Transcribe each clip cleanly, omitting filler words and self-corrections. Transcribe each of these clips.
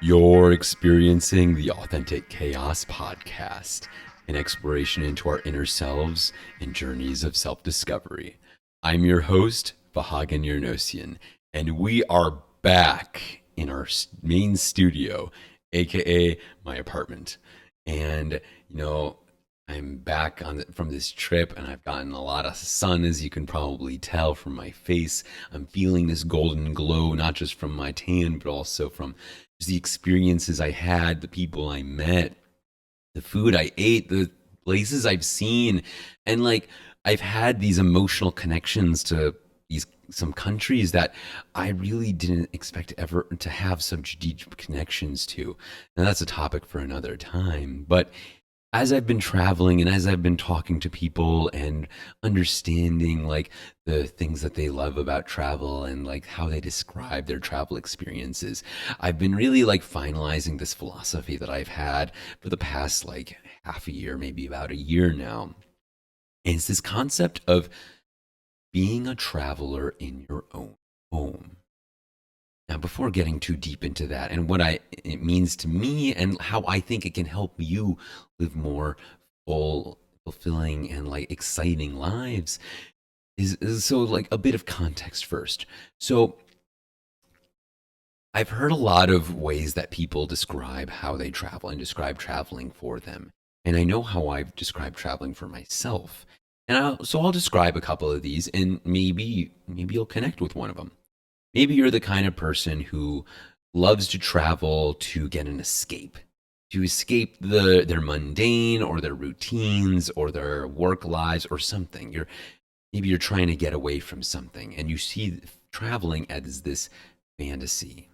You're experiencing the Authentic Chaos podcast, an exploration into our inner selves and journeys of self discovery. I'm your host, Vahagan Yernosian, and we are back in our main studio, aka my apartment. And, you know, I'm back from this trip and I've gotten a lot of sun, as you can probably tell from my face. I'm feeling this golden glow, not just from my tan, but also from just the experiences I had, the people I met, the food I ate, the places I've seen. And like, I've had these emotional connections to these some countries that I really didn't expect ever to have such deep connections to. And that's a topic for another time. But as I've been traveling and as I've been talking to people and understanding like the things that they love about travel and like how they describe their travel experiences, I've been really like finalizing this philosophy that I've had for the past like half a year, maybe about a year now. And it's this concept of being a traveler in your own home. Now, before getting too deep into that and it means to me and how I think it can help you live more full, fulfilling, and like exciting lives, is so like a bit of context first. So I've heard a lot of ways that people describe how they travel and describe traveling for them, and I know how I've described traveling for myself. And I'll describe a couple of these, and maybe you'll connect with one of them. Maybe you're the kind of person who loves to travel to get an escape, to escape their mundane or their routines or their work lives or something. Maybe you're trying to get away from something and you see traveling as this fantasy.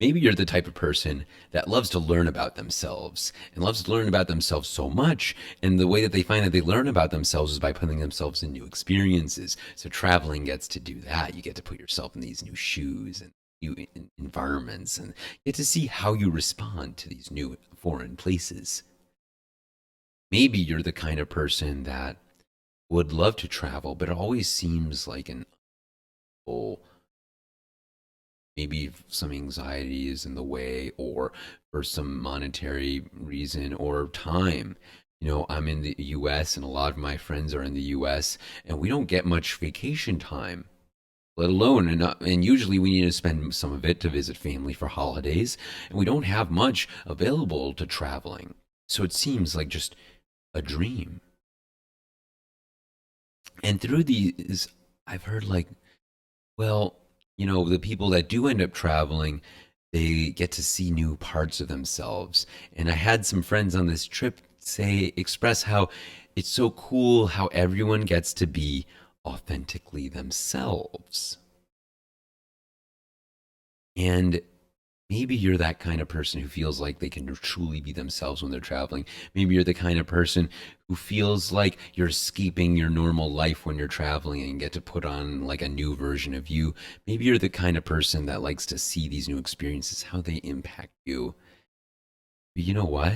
Maybe you're the type of person that loves to learn about themselves and loves to learn about themselves so much. And the way that they find that they learn about themselves is by putting themselves in new experiences. So traveling gets to do that. You get to put yourself in these new shoes and new environments and get to see how you respond to these new foreign places. Maybe you're the kind of person that would love to travel, but it always seems like an whole maybe some anxiety is in the way or for some monetary reason or time. I'm in the US and a lot of my friends are in the US and we don't get much vacation time, let alone and usually we need to spend some of it to visit family for holidays and we don't have much available to traveling. So it seems like just a dream. And through these I've heard like, well, the people that do end up traveling, they get to see new parts of themselves. And I had some friends on this trip express how it's so cool how everyone gets to be authentically themselves. And maybe you're that kind of person who feels like they can truly be themselves when they're traveling. Maybe you're the kind of person who feels like you're escaping your normal life when you're traveling and get to put on like a new version of you. Maybe you're the kind of person that likes to see these new experiences, how they impact you. But you know what?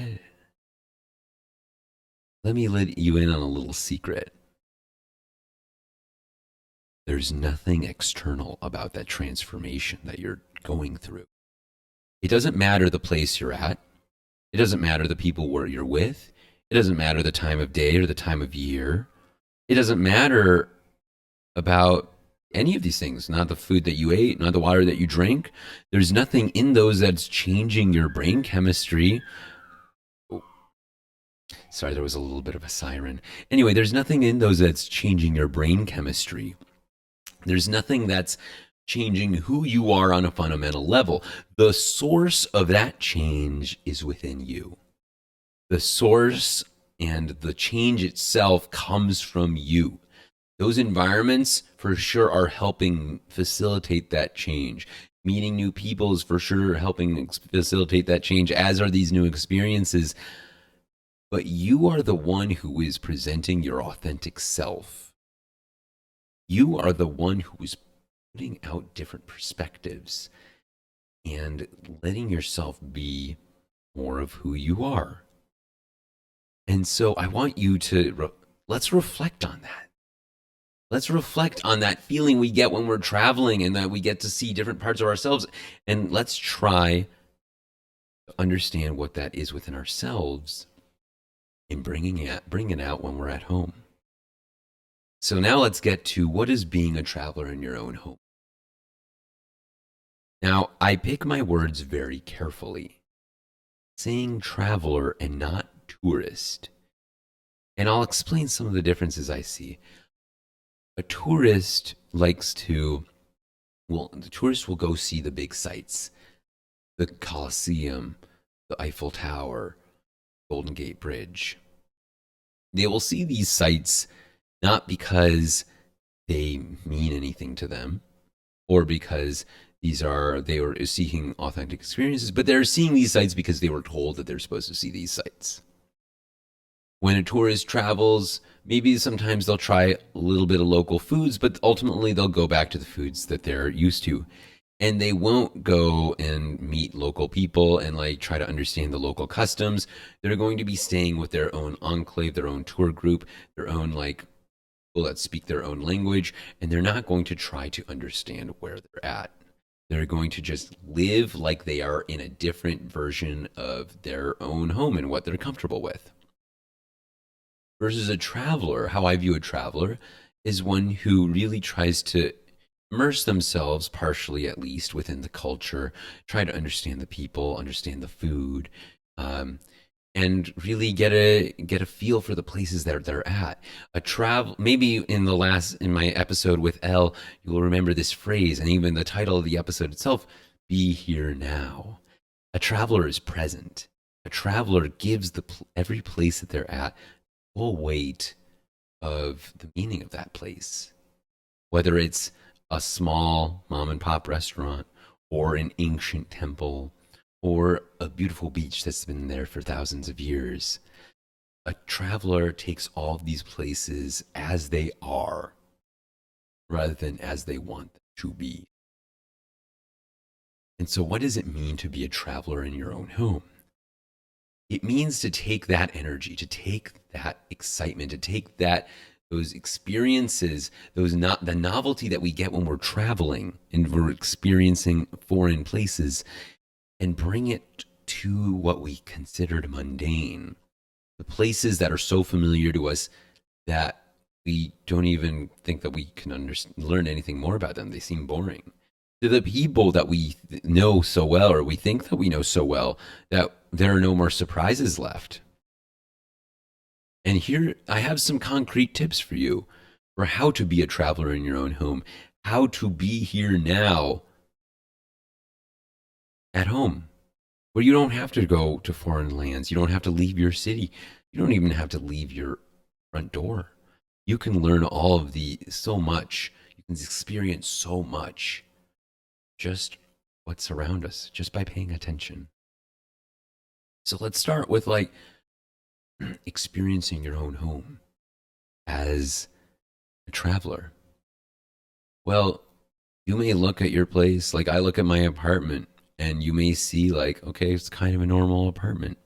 Let me let you in on a little secret. There's nothing external about that transformation that you're going through. It doesn't matter the place you're at. It doesn't matter the people where you're with. It doesn't matter the time of day or the time of year. It doesn't matter about any of these things, not the food that you ate, not the water that you drink. There's nothing in those that's changing your brain chemistry. Oh, sorry, there was a little bit of a siren. Anyway, there's nothing in those that's changing your brain chemistry. There's nothing that's changing who you are on a fundamental level. The source of that change is within you. The source and the change itself comes from you. Those environments for sure are helping facilitate that change. Meeting new people is for sure helping facilitate that change, as are these new experiences. But you are the one who is presenting your authentic self. You are the one who is putting out different perspectives and letting yourself be more of who you are. And so I want you to let's reflect on that. Let's reflect on that feeling we get when we're traveling and that we get to see different parts of ourselves. And let's try to understand what that is within ourselves and bring it out when we're at home. So now let's get to what is being a traveler in your own home. Now, I pick my words very carefully, saying traveler and not tourist. And I'll explain some of the differences I see. A tourist likes to, well, the tourist will go see the big sights, the Colosseum, the Eiffel Tower, Golden Gate Bridge. They will see these sights not because they mean anything to them or because they were seeking authentic experiences, but they're seeing these sites because they were told that they're supposed to see these sites. When a tourist travels, maybe sometimes they'll try a little bit of local foods, but ultimately they'll go back to the foods that they're used to. And they won't go and meet local people and like try to understand the local customs. They're going to be staying with their own enclave, their own tour group, their own like people that speak their own language, and they're not going to try to understand where they're at. They're going to just live like they are in a different version of their own home and what they're comfortable with. Versus a traveler, how I view a traveler is one who really tries to immerse themselves, partially at least, within the culture, try to understand the people, understand the food, and really get a feel for the places that they're at. Maybe in my episode with Elle, you will remember this phrase, and even the title of the episode itself, "Be here now." A traveler is present. A traveler gives every place that they're at full weight of the meaning of that place, whether it's a small mom and pop restaurant or an ancient temple or a beautiful beach that's been there for thousands of years. A traveler takes all of these places as they are rather than as they want them to be. And so what does it mean to be a traveler in your own home? It means to take that energy, to take that excitement, to take those experiences, the novelty that we get when we're traveling and we're experiencing foreign places, and bring it to what we considered mundane, the places that are so familiar to us that we don't even think that we can learn anything more about them. They seem boring. To the people that we know so well, or we think that we know so well, that there are no more surprises left. And here I have some concrete tips for you for how to be a traveler in your own home, how to be here now at home, where you don't have to go to foreign lands. You don't have to leave your city. You don't even have to leave your front door. You can learn so much. You can experience so much just what's around us, just by paying attention. So let's start with experiencing your own home as a traveler. Well, you may look at your place like I look at my apartment, and you may see okay, it's kind of a normal apartment.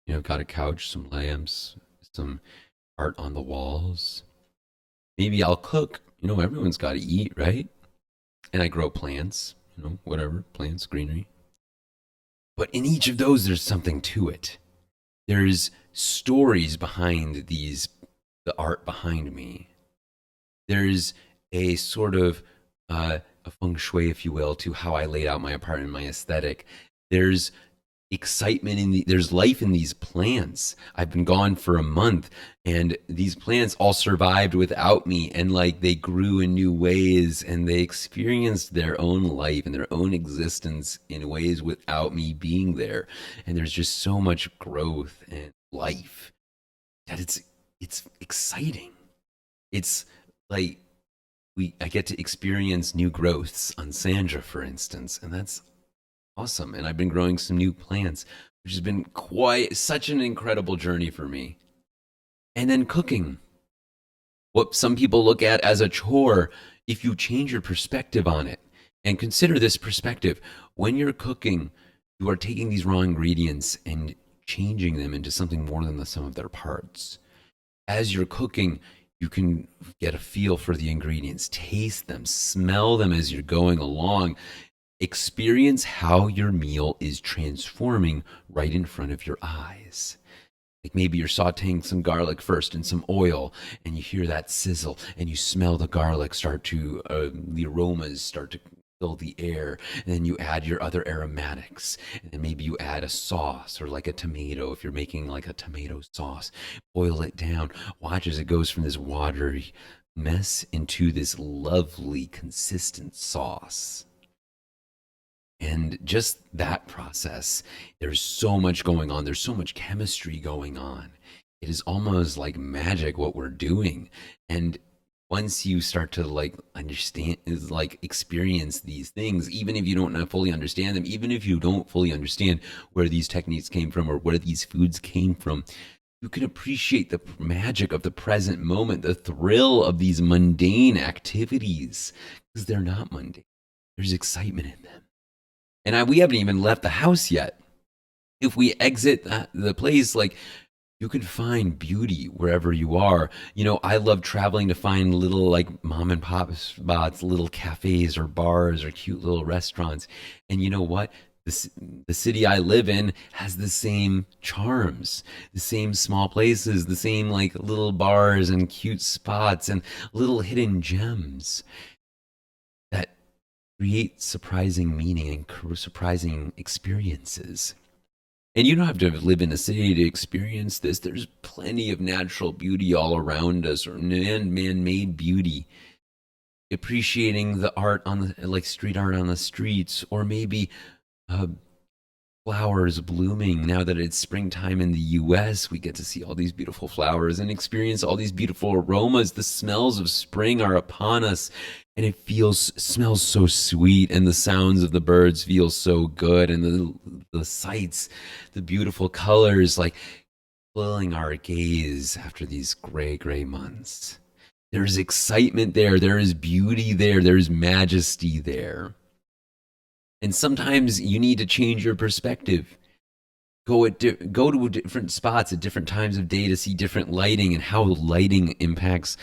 Got a couch, some lamps, some art on the walls. Maybe I'll cook. Everyone's got to eat, right? And I grow plants, whatever, plants, greenery. But in each of those, there's something to it. There's stories behind the art behind me. There's a sort of a feng shui, if you will, to how I laid out my apartment, my aesthetic. There's excitement there's life in these plants. I've been gone for a month, and these plants all survived without me, and they grew in new ways, and they experienced their own life and their own existence in ways without me being there. And there's just so much growth and life that it's exciting. It's I get to experience new growths on Sandra, for instance, and that's awesome. And I've been growing some new plants, which has been such an incredible journey for me. And then cooking, what some people look at as a chore, if you change your perspective on it and consider this perspective, when you're cooking, you are taking these raw ingredients and changing them into something more than the sum of their parts. As you're cooking, You can get a feel for the ingredients, taste them, smell them as you're going along, experience how your meal is transforming right in front of your eyes. Like maybe you're sauteing some garlic first in some oil, and you hear that sizzle, and you smell the garlic start to, the aromas start to fill the air. And then you add your other aromatics, and then maybe you add a sauce or like a tomato if you're making like a tomato sauce. Boil it down. Watch as it goes from this watery mess into this lovely, consistent sauce. And just that process, there's so much going on. There's so much chemistry going on. It is almost like magic what we're doing. And once you start to like understand, is like experience these things, even if you don't fully understand them, even if you don't fully understand where these techniques came from or where these foods came from, you can appreciate the magic of the present moment, the thrill of these mundane activities, because they're not mundane. There's excitement in them. And we haven't even left the house yet. If we exit the place, like you can find beauty wherever you are. You know, I love traveling to find little like mom and pop spots, little cafes or bars or cute little restaurants. And you know what? The city I live in has the same charms, the same small places, the same like little bars and cute spots and little hidden gems that create surprising meaning and surprising experiences. And you don't have to live in a city to experience this. There's plenty of natural beauty all around us, or man-made beauty. Appreciating the art on the like street art on the streets, or maybe uh, flowers blooming. Now that it's springtime in the US, we get to see all these beautiful flowers and experience all these beautiful aromas. The smells of spring are upon us, and it smells so sweet, and the sounds of the birds feel so good, and the sights, the beautiful colors, like filling our gaze after these gray months. There's excitement there. There is beauty there. There's majesty there. And sometimes you need to change your perspective. Go to different spots at different times of day to see different lighting and how lighting impacts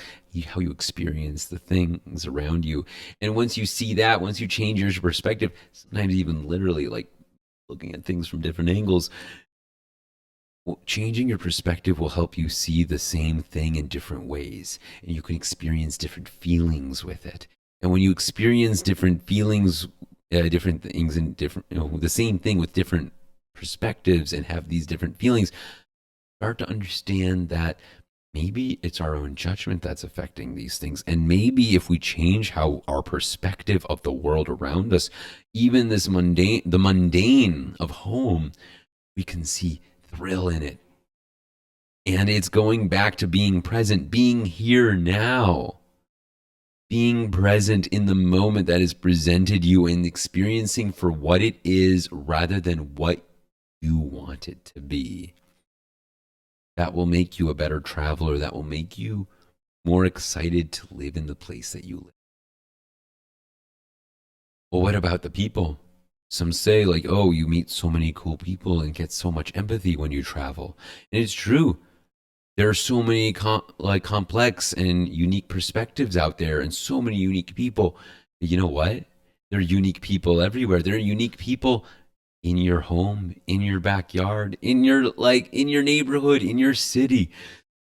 how you experience the things around you. And once you see that, once you change your perspective, sometimes even literally like looking at things from different angles, changing your perspective will help you see the same thing in different ways, and you can experience different feelings with it. And when you experience different feelings, different things, and different, the same thing with different perspectives, and have these different feelings, start to understand that maybe it's our own judgment that's affecting these things. And maybe if we change how our perspective of the world around us, even the mundane of home, we can see thrill in it. And it's going back to being present, being here now, being present in the moment that is presented you, and experiencing for what it is rather than what you want it to be. That will make you a better traveler. That will make you more excited to live in the place that you live. Well, what about the people? Some say like, oh, you meet so many cool people and get so much empathy when you travel. And it's true. There are so many complex and unique perspectives out there, and so many unique people. But you know what? There are unique people everywhere. There are unique people in your home, in your backyard, in your neighborhood, in your city.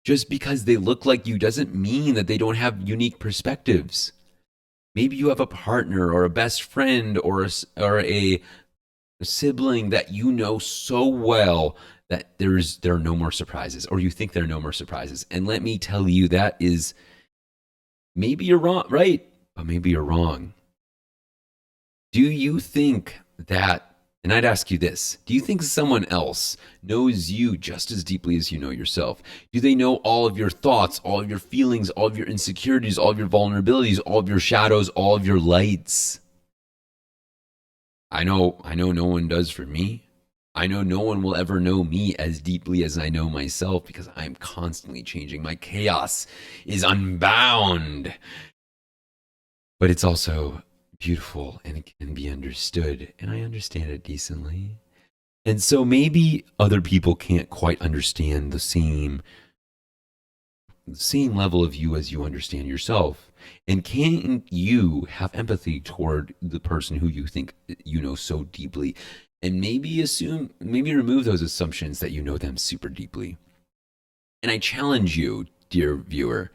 Just because they look like you doesn't mean that they don't have unique perspectives. Maybe you have a partner or a best friend or a sibling that you know so well that there are no more surprises, or you think there are no more surprises. And let me tell you, that is, maybe you're wrong, right? But maybe you're wrong. Do you think that, and I'd ask you this, do you think someone else knows you just as deeply as you know yourself? Do they know all of your thoughts, all of your feelings, all of your insecurities, all of your vulnerabilities, all of your shadows, all of your lights? I know no one does for me. I know no one will ever know me as deeply as I know myself, because I'm constantly changing. My chaos is unbound. But it's also beautiful, and it can be understood, and I understand it decently. And so maybe other people can't quite understand the same the same level of you as you understand yourself? And can you have empathy toward the person who you think you know so deeply? And maybe remove those assumptions that you know them super deeply. And I challenge you, dear viewer,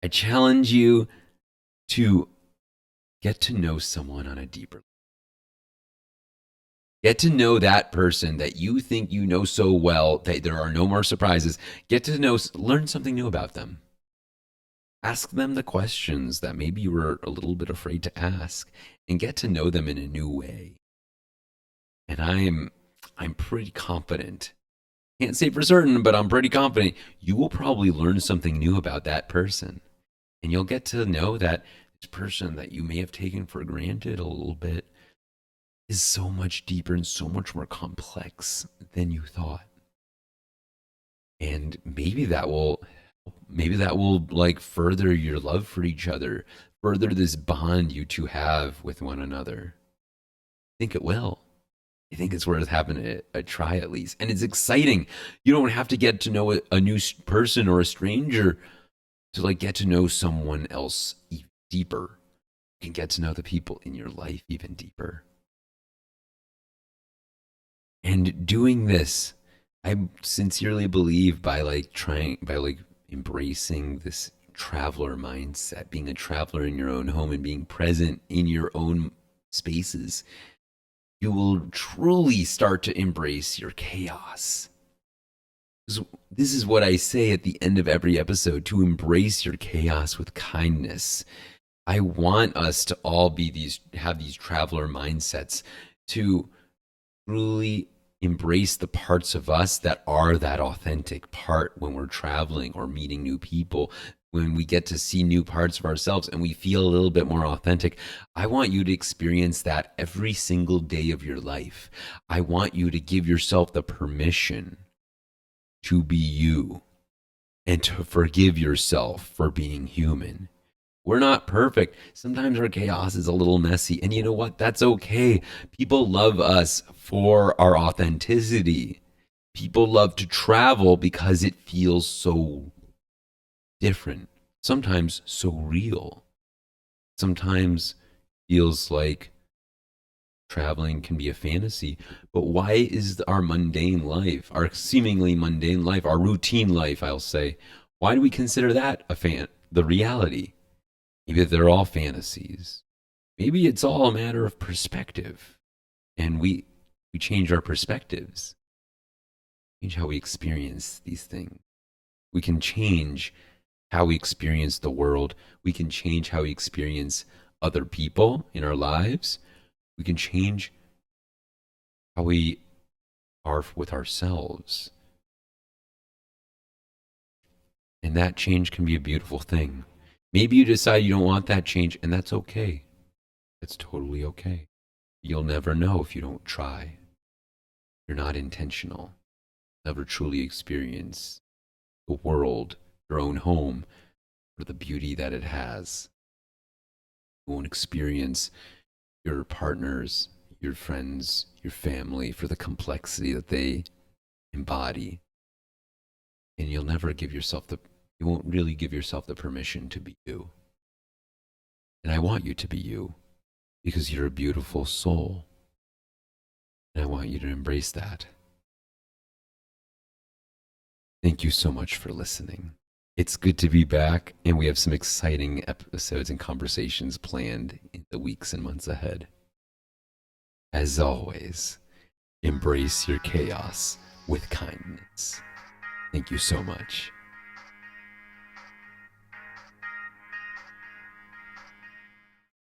I challenge you to get to know someone on a deeper level. Get to know that person that you think you know so well that there are no more surprises. Get to learn something new about them. Ask them the questions that maybe you were a little bit afraid to ask, and get to know them in a new way. And I'm pretty confident. Can't say for certain, but I'm pretty confident you will probably learn something new about that person. And you'll get to know that this person that you may have taken for granted a little bit is so much deeper and so much more complex than you thought. And maybe that will like further your love for each other, further this bond you two have with one another. I think it will. I think it's worth having a try at least. And it's exciting. You don't have to get to know a new person or a stranger to like get to know someone else even deeper. You can get to know the people in your life even deeper. And doing this, I sincerely believe by like embracing this traveler mindset, being a traveler in your own home and being present in your own spaces, you will truly start to embrace your chaos. This is what I say at the end of every episode, to embrace your chaos with kindness. I want us to all have these traveler mindsets, to truly embrace the parts of us that are that authentic part when we're traveling or meeting new people, when we get to see new parts of ourselves and we feel a little bit more authentic. I want you to experience that every single day of your life. I want you to give yourself the permission to be you and to forgive yourself for being human. We're not perfect. Sometimes our chaos is a little messy. And you know what? That's okay. People love us for our authenticity. People love to travel because it feels so different. Sometimes so real. Sometimes feels like traveling can be a fantasy. But why is our mundane life, our seemingly mundane life, our routine life, I'll say, why do we consider that the reality? Maybe they're all fantasies. Maybe it's all a matter of perspective. And we change our perspectives, change how we experience these things. We can change how we experience the world. We can change how we experience other people in our lives. We can change how we are with ourselves. And that change can be a beautiful thing. Maybe you decide you don't want that change, and that's okay. That's totally okay. You'll never know if you don't try. You're not intentional. Never truly experience the world, your own home, for the beauty that it has. You won't experience your partners, your friends, your family for the complexity that they embody. And you won't really give yourself the permission to be you. And I want you to be you because you're a beautiful soul. And I want you to embrace that. Thank you so much for listening. It's good to be back, and we have some exciting episodes and conversations planned in the weeks and months ahead. As always, embrace your chaos with kindness. Thank you so much.